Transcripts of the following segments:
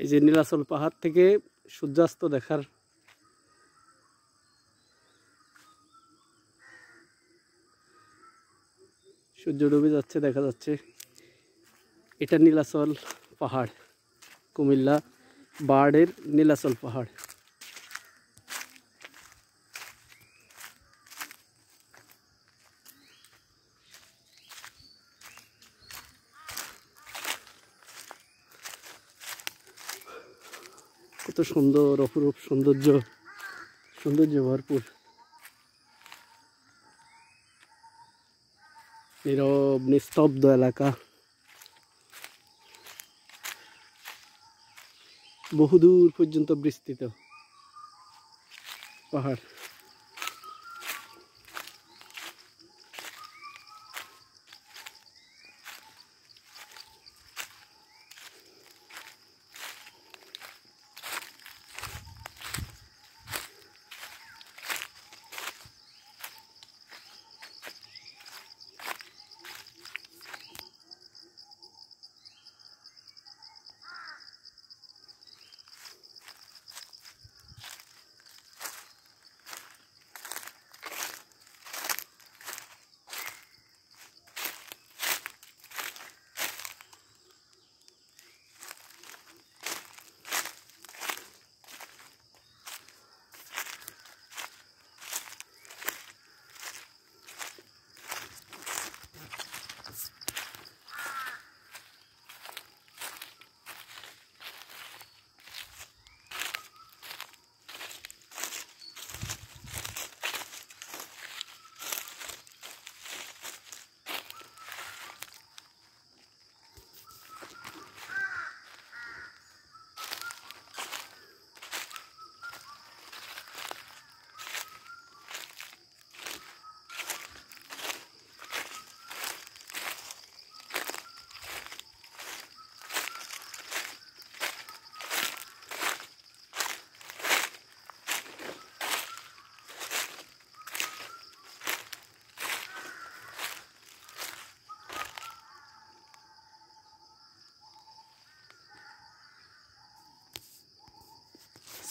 এই যে নীলাচল পাহাড় থেকে সূর্যাস্ত দেখার সূর্য ডুবে যাচ্ছে দেখা যাচ্ছে। এটা নীলাচল পাহাড়, কুমিল্লা বার্ডের নীলাচল পাহাড়। কত সুন্দর অপরূপ সৌন্দর্য ভরপুর নীরব নিস্তব্ধ এলাকা, বহুদূর পর্যন্ত বিস্তৃত পাহাড়।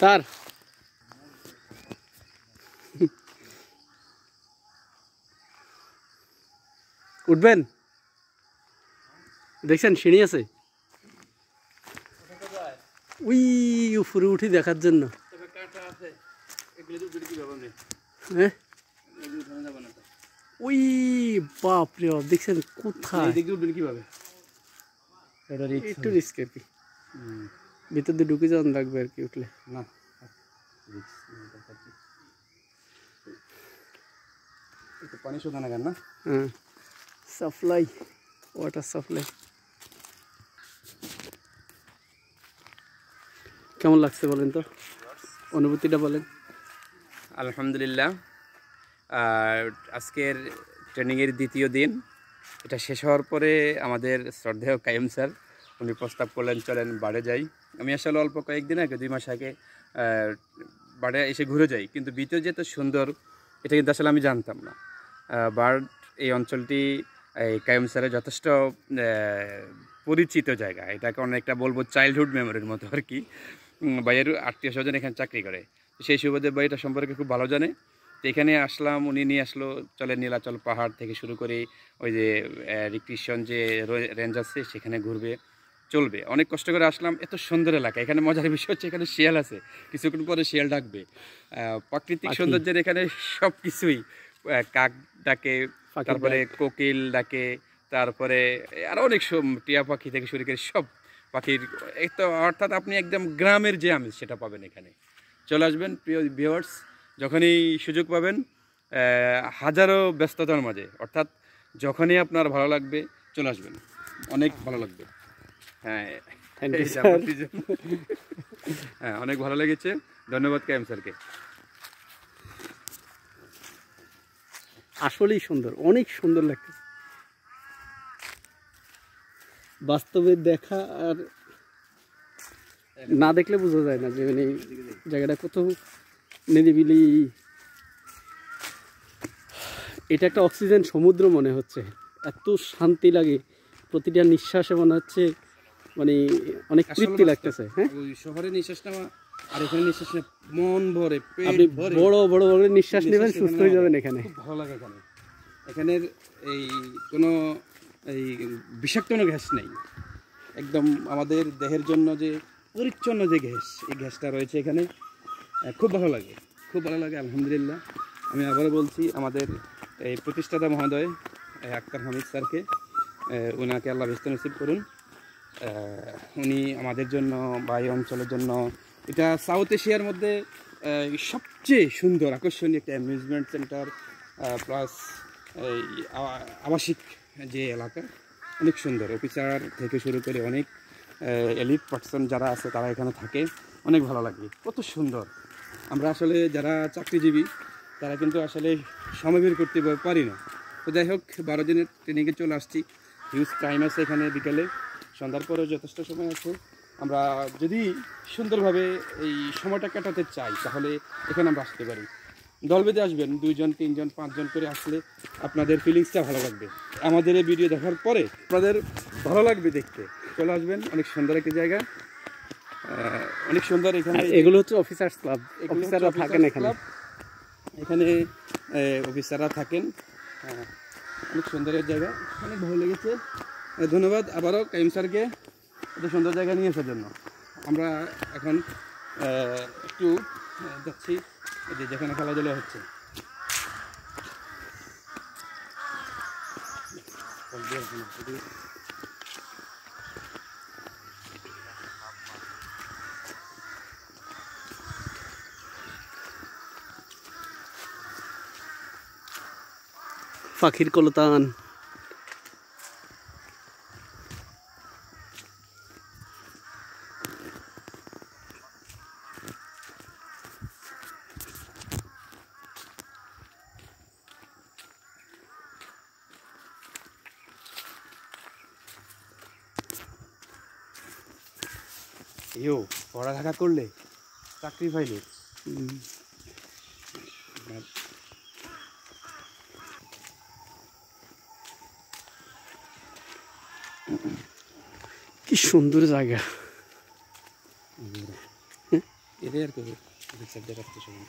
স্যার উঠবেন? দেখছেন সিঁড়ি আছে ওই উপরে উঠি দেখার জন্য। হ্যাঁ ওই বাপরে বাপ, দেখছেন কোথায়? কিভাবে একটু রিস্ক আর কি, ভিতর দিয়ে ঢুকে যাওয়ান লাগবে আর কি উঠলে। না পানি শোধানো কেন না? হ্যাঁ সাপ্লাই, ওয়াটার সাপ্লাই। কেমন লাগছে বলেন তো, অনুভূতিটা বলেন। আলহামদুলিল্লাহ, আজকের ট্রেনিংয়ের দ্বিতীয় দিন। এটা শেষ হওয়ার পরে আমাদের শ্রদ্ধেয় কাইম স্যার উনি প্রস্তাব করলেন চলেন বাড়ে যাই। আমি আসলে অল্প কয়েকদিন আগে 2 মাস আগে বাড়ে এসে ঘুরে যাই, কিন্তু ভিতরে যে এত সুন্দর এটা কিন্তু আসলে আমি জানতাম না। বার্ড এই অঞ্চলটি এই কাইম স্যারের যথেষ্ট পরিচিত জায়গা। এটাকে অনেকটা বলবো চাইল্ডহুড মেমোরির মতো আর কি। ভাইয়ের আত্মীয় স্বজন এখানে চাকরি করে, সেই সুবাদে ভাই এটা সম্পর্কে খুব ভালো জানে। তো এখানে আসলাম, উনি নিয়ে আসলো চলে নীলাচল পাহাড় থেকে শুরু করে ওই যে রিক্রিয়েশন যে রেঞ্জ আছে সেখানে ঘুরবে চলবে। অনেক কষ্ট করে আসলাম, এত সুন্দর এলাকা। এখানে মজার বিষয় হচ্ছে এখানে শিয়াল আছে, কিছুক্ষণ পরে শিয়াল ডাকবে। প্রাকৃতিক সৌন্দর্যের এখানে সব কিছুই, কাক ডাকে, তারপরে কোকিল ডাকে, তারপরে আরও অনেক টিয়া পাখি থেকে শুরু করে সব পাখির তো, অর্থাৎ আপনি একদম গ্রামের যে আমেজ সেটা পাবেন এখানে। চলে আসবেন প্রিয় ভিউয়ার্স, যখনই সুযোগ পাবেন, হাজারো ব্যস্ততার মাঝে, অর্থাৎ যখনই আপনার ভালো লাগবে চলে আসবেন, অনেক ভালো লাগবে। হ্যাঁ হ্যাঁ অনেক ভালো লেগেছে, ধন্যবাদ কাইম স্যারকে। আসলেই সুন্দর, অনেক সুন্দর লাগছে বাস্তবে দেখা, আর না দেখলে বোঝা যায় না যে মানে জায়গাটা কত নিরিবিলি। এটা একটা অক্সিজেন সমুদ্র মনে হচ্ছে, এত শান্তি লাগে প্রতিটা নিঃশ্বাসে, মনে হচ্ছে মানে অনেক আসল তৃপ্তি বাস্তব। লাগতেছে। হ্যাঁ, ওই শহরে নিঃশ্বাস নেওয়া আর এখানে নিঃশ্বাস নেওয়া মন ভরে, আপনি পেট ভরে বড় বড় বড় নিঃশ্বাস নেবেন, নিঃশ্বাস সুস্থ এখানে হয়ে যাবেন নেওয়া এখানে। খুব ভালো লাগে এখানে। এখানের এই কোনো এই বিষাক্ত কোনো গ্যাস নেই, একদম আমাদের দেহের জন্য যে পরিচ্ছন্ন যে গ্যাস, এই গ্যাসটা রয়েছে এখানে। খুব ভালো লাগে, খুব ভালো লাগে, আলহামদুলিল্লাহ। আমি আবারও বলছি আমাদের এই প্রতিষ্ঠাতা মহোদয় আক্তার হামিদ স্যারকে, ওনাকে আল্লাহ বেস্ত নসিব করুন। উনি আমাদের জন্য বা এই অঞ্চলের জন্য, এটা সাউথ এশিয়ার মধ্যে সবচেয়ে সুন্দর আকর্ষণীয় একটা অ্যামিউজমেন্ট সেন্টার প্লাস এই আবাসিক যে এলাকা, অনেক সুন্দর। অফিসার থেকে শুরু করে অনেক এলিট পার্সন যারা আছে তারা এখানে থাকে, অনেক ভালো লাগে, কত সুন্দর। আমরা আসলে যারা চাকরিজীবী তারা কিন্তু আসলে সময় বের করতে পারি না। তো যাই হোক, 12 দিনের ট্রেনিংয়ে চলে আসছি। হিউজ টাইম আছে এখানে, বিকেলে সন্ধ্যার পরেও যথেষ্ট সময় আছে। আমরা যদি সুন্দরভাবে এই সময়টা কাটাতে চাই তাহলে এখানে আমরা আসতে পারি। দল বেঁধে আসবেন, 2 জন 3 জন 5 জন করে আসলে আপনাদের ফিলিংসটা ভালো লাগবে। আমাদের এই ভিডিও দেখার পরে আপনাদের ভালো লাগবে দেখতে, চলে আসবেন। অনেক সুন্দর একটা জায়গা, অনেক সুন্দর। এখানে এগুলো হচ্ছে অফিসার্স ক্লাব, অফিসাররা থাকেন এখানে। এখানে অফিসাররা থাকেন। অনেক সুন্দর জায়গা, অনেক ভালো লেগেছে। ধন্যবাদ আবারও কাইম স্যারকে এত সুন্দর জায়গা নিয়ে আসার জন্য। আমরা এখন একটু যাচ্ছি যে যেখানে খেলাধুলা হচ্ছে। পাখির কলতান। ইয়ো পড়ালেখা করলে চাকরি পাইলে কি সুন্দর জায়গা। এটাই আর কি রাখতে সময়।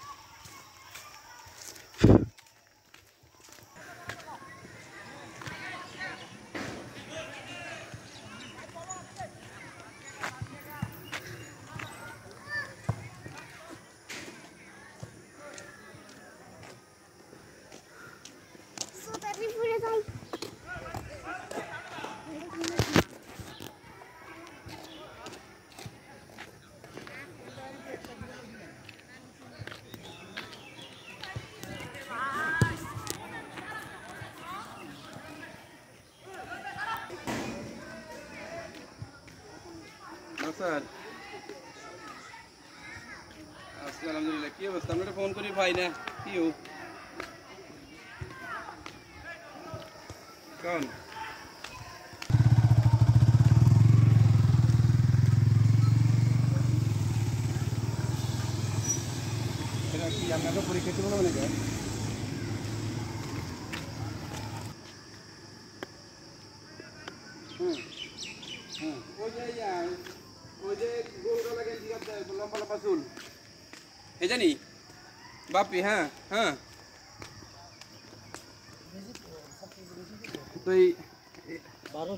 স্যার আলহামদুলিল্লাহ, কি অবস্থা? আমরা ফোন করি ভাই না কি কোন কি আপনাকে পরীক্ষা ছিল না নাকি? ওই যে গোল গলা গেঞ্জি আছে, লম্বা লম্বা চুল, এ জানি বাপি। হ্যাঁ হ্যাঁ, তো এই 12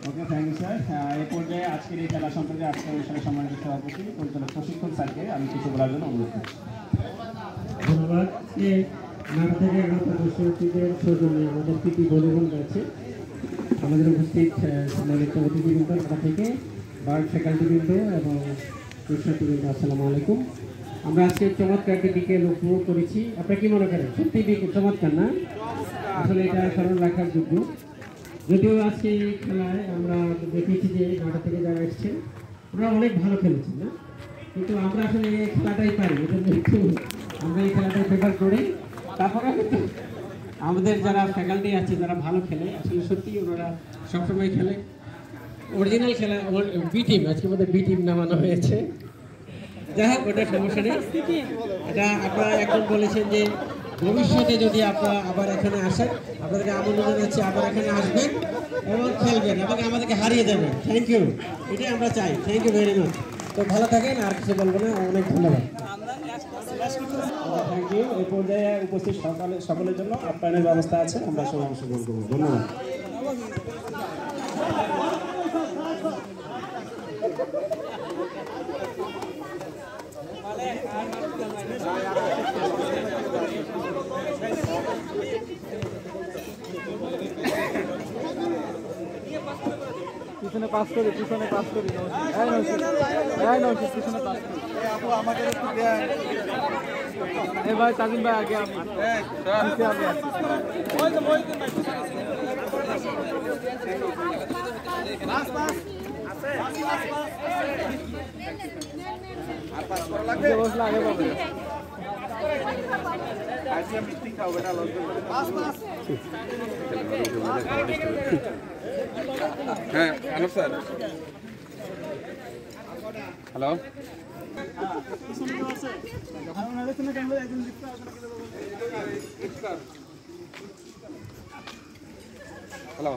ওকে, থ্যাংক ইউ স্যার। এই পর্যায়ে আজকের এই খেলা সম্পর্কে আজকের অনুষ্ঠানের সম্মানিত সভাপতি পরিচালক প্রশিক্ষণ স্যারকে আমি কিছু বলার জন্য অনুরোধ করছি। ধন্যবাদ। আজকে নানা থেকে আগত দর্শনার্থীদের সৌজন্যে আমাদের পিটি ভলিবল আছে আমাদের উপস্থিত সম্মানিত অতিথিবৃন্দ ঢাকা থেকে বার্ড ফ্যাকাল্টিবৃন্দ এবং দর্শনার্থীবৃন্দ আসসালামু আলাইকুম। আমরা আজকে চমৎকার একটি বিকেল উপভোগ করেছি। আপনারা কি মনে করেন? সত্যি বিকেল চমৎকার না? আসলে এটা স্মরণ রাখার যোগ্য। যদিও আজকে এই খেলায় আমরা দেখেছি যে ঢাকা থেকে যারা এসছেন ওরা অনেক ভালো খেলেছেন না, কিন্তু আমরা আসলে এই খেলাটাই পারি, একটু আমরা এই খেলাটাই প্রেফার করি। তারপরে কিন্তু আমাদের যারা ফ্যাকাল্টি আছে যারা ভালো খেলে আসলে সত্যি ওনারা সবসময় খেলে অরিজিনাল খেলা। বি টিম আজকে আমাদের বি টিম নামানো হয়েছে, যাই হোক ওটা সমস্যা নেই। এটা আপনারা একদম বলেছেন যে ভবিষ্যতে যদি আপনারা আবার এখানে আসেন আপনাদেরকে আমন্ত্রণ জানাচ্ছি, আবার এখানে আসবেন এবং খেলবেন এবং আমাদেরকে হারিয়ে দেবেন। থ্যাংক ইউ, এটাই আমরা চাই। Thank you very much. তো ভালো থাকেন, আর কিছু বলবো না, অনেক ধন্যবাদ। Thank you. এই পর্যায়ে উপস্থিত সকলের জন্য আপ্যায়নের ব্যবস্থা আছে, আমরা সবাই অংশগ্রহণ করবো। ধন্যবাদ। পিছনে পাস করি, পিছনে পাস করি, পিছনে পাস করি। আমাদের একটু দেয় এ ভাই, তাজিম ভাই আগে বসলে আগে পাবে। হ্যাঁ hello sir, hello hello,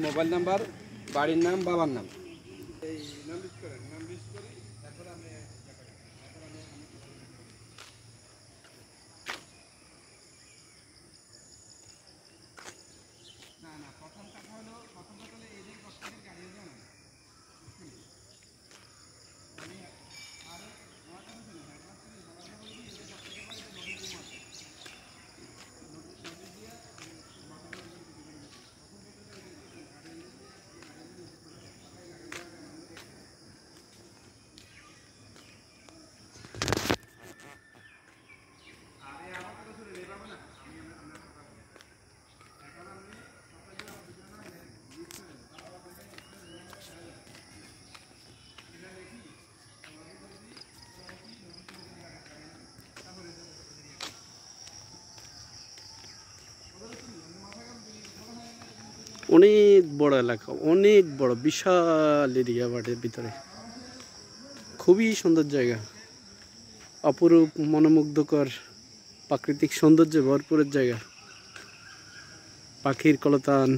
mobile number, বাড়ির নাম, বাবার নাম। অনেক বড় এলাকা, অনেক বড়, বিশাল এরিয়া বাটের ভিতরে। খুবই সুন্দর জায়গা, অপরূপ মনোমুগ্ধকর প্রাকৃতিক সৌন্দর্যে ভরপুরের জায়গা, পাখির কলতান।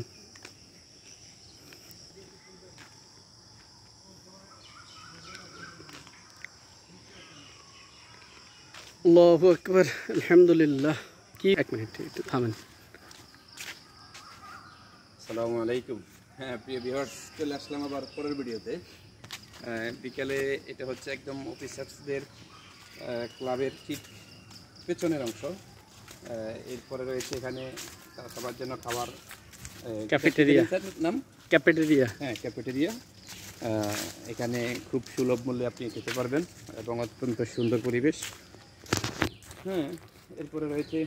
আল্লাহু আকবার, আলহামদুলিল্লাহ। কি এক মিনিট একটু থামেন। আসসালামু আলাইকুম। হ্যাঁ প্রিয় ভিউয়ার্স, চলে আসলাম আবার পরের ভিডিওতে। বিকেলে এটা হচ্ছে একদম অফিসার্সদের ক্লাবের ঠিক পেছনের অংশ। এরপরে রয়েছে এখানে সবার জন্য খাবার, ক্যাফেটেরিয়া নাম ক্যাফেটেরিয়া। হ্যাঁ ক্যাফেটেরিয়া। এখানে খুব সুলভ মূল্যে আপনি খেতে পারবেন এবং অত্যন্ত সুন্দর পরিবেশ। হ্যাঁ, এরপরে রয়েছে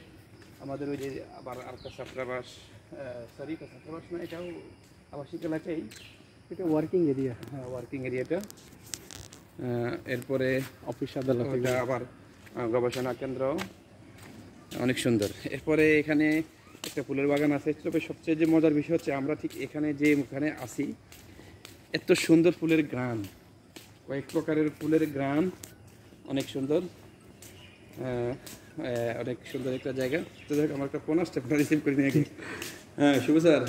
আমাদের ওই যে আবার আরেকটা ছাত্রাবাস, সরি ছাত্রাবাস না, এটাও আবাসিক এলাকাই, এটা ওয়ার্কিং এরিয়া। হ্যাঁ ওয়ার্কিং এরিয়াটা। এরপরে অফিস আদালত, ওটা আবার গবেষণা কেন্দ্র, অনেক সুন্দর। এরপরে এখানে একটা ফুলের বাগান আছে। তবে সবচেয়ে যে মজার বিষয় হচ্ছে আমরা ঠিক এখানে আসি, এত সুন্দর ফুলের ঘ্রাণ, কয়েক প্রকারের ফুলের ঘ্রাণ, অনেক সুন্দর, অনেক সুন্দর একটা জায়গা। তো দেখ আমার একটা ফোন আসছে, ফোন রিসিভ করে নিয়ে। হ্যাঁ শুভ স্যার,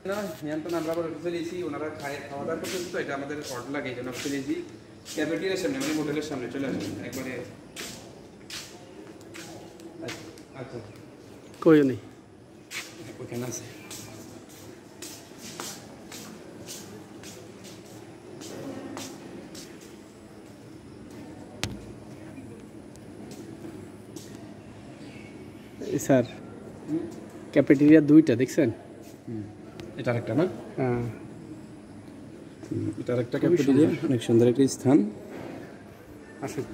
না নিয়ন্ত্রণ আমরা আবার চলে এসেছি, ওনারা খাওয়া দাওয়া করতেছি, তো এটা আমাদের অর্ডার লাগে, এই জন্য চলে এসেছি ক্যাফেটেরিয়ার সামনে, মানে হোটেলের সামনে চলে আসবেন একবারে। আচ্ছা কই নেই, ওখানে আছে। স্যার ক্যাফেটেরিয়া দুইটা দেখছেন? এটা আরেকটা না? হ্যাঁ, এটা আরেকটা ক্যাফেটেরিয়া, অনেক সুন্দর একটা স্থান। আসুন।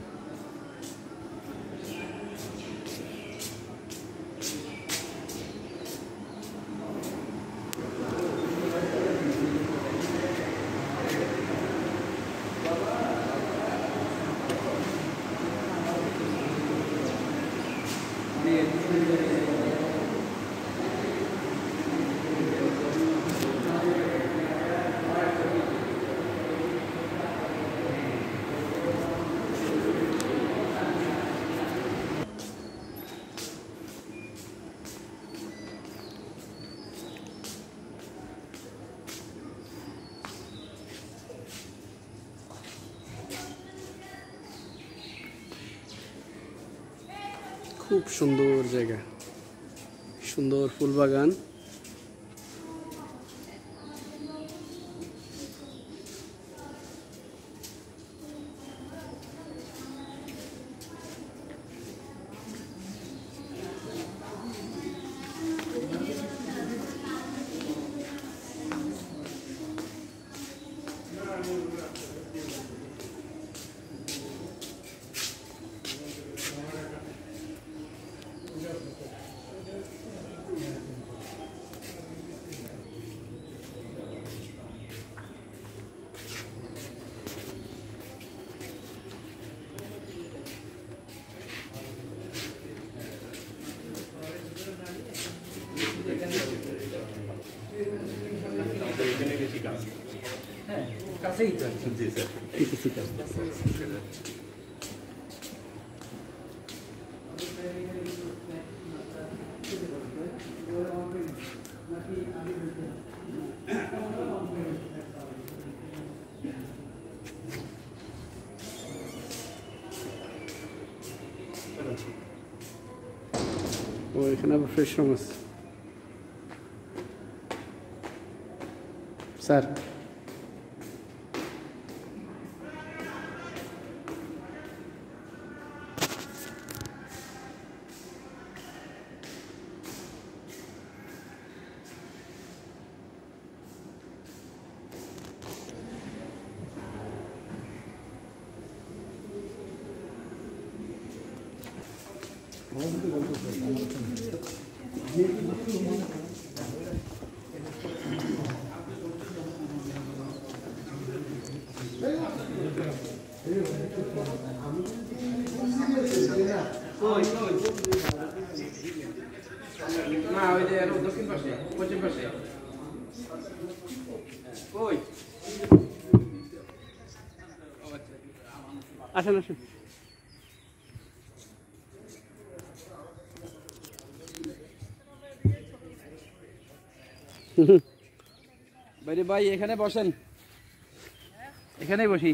খুব সুন্দর জায়গা, সুন্দর ফুল বাগান। ও এখানে আবার ফ্রেশ রুম আছে স্যার। না, ওই যে দক্ষিণ পাশে, পশ্চিম পাশে। কই? আসেন আসেন। বাইরে ভাই এখানে বসেন, এখানেই বসি,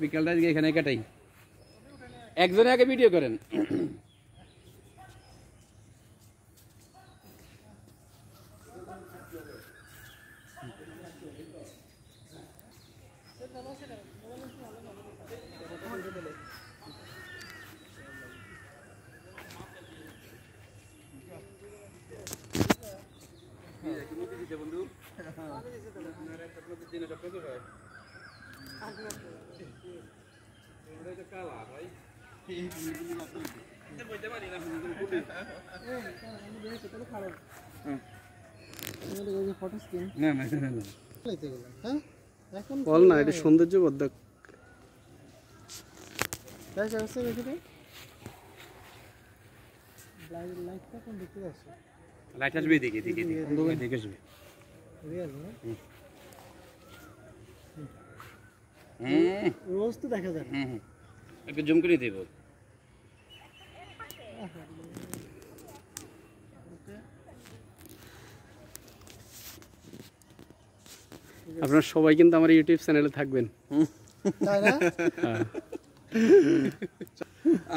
বিকালটা আজকে এখানে কাটাই। একজনে আগে ভিডিও করেন। বন্ধু কালা ভাই না না বল না, এটা সৌন্দর্য বর্ধক। লাইট আসবে এদিকে, এদিকে এদিকে আসবে। রোজ তো দেখা যায়। একটু জুম করে দেব। আপনারা সবাই কিন্তু আমার ইউটিউব চ্যানেলে থাকবেন। তাই না?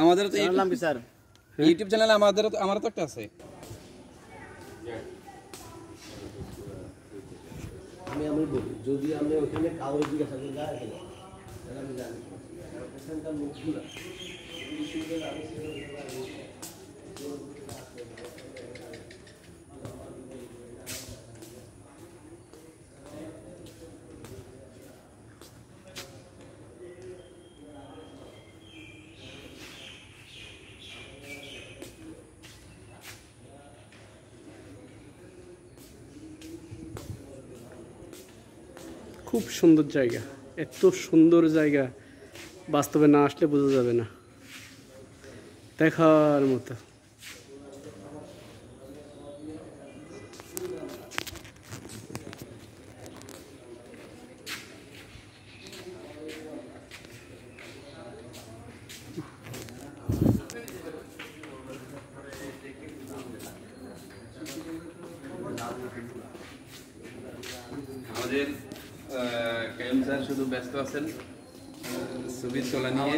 আমাদের তো জানলাম কি স্যার? ইউটিউব চ্যানেল আমারও তো একটা আছে। আমি বলি যদি আমি ওখানে কাগজ জিজ্ঞাসা করি যায় আমি জানি ওখানকার লোকগুলা খুব সুন্দর জায়গা, এত সুন্দর জায়গা বাস্তবে না আসলে বোঝা যাবে না, দেখার মতো। আমাদের কাইম স্যার শুধু ব্যস্ত আছেন ছবি তোলা নিয়ে।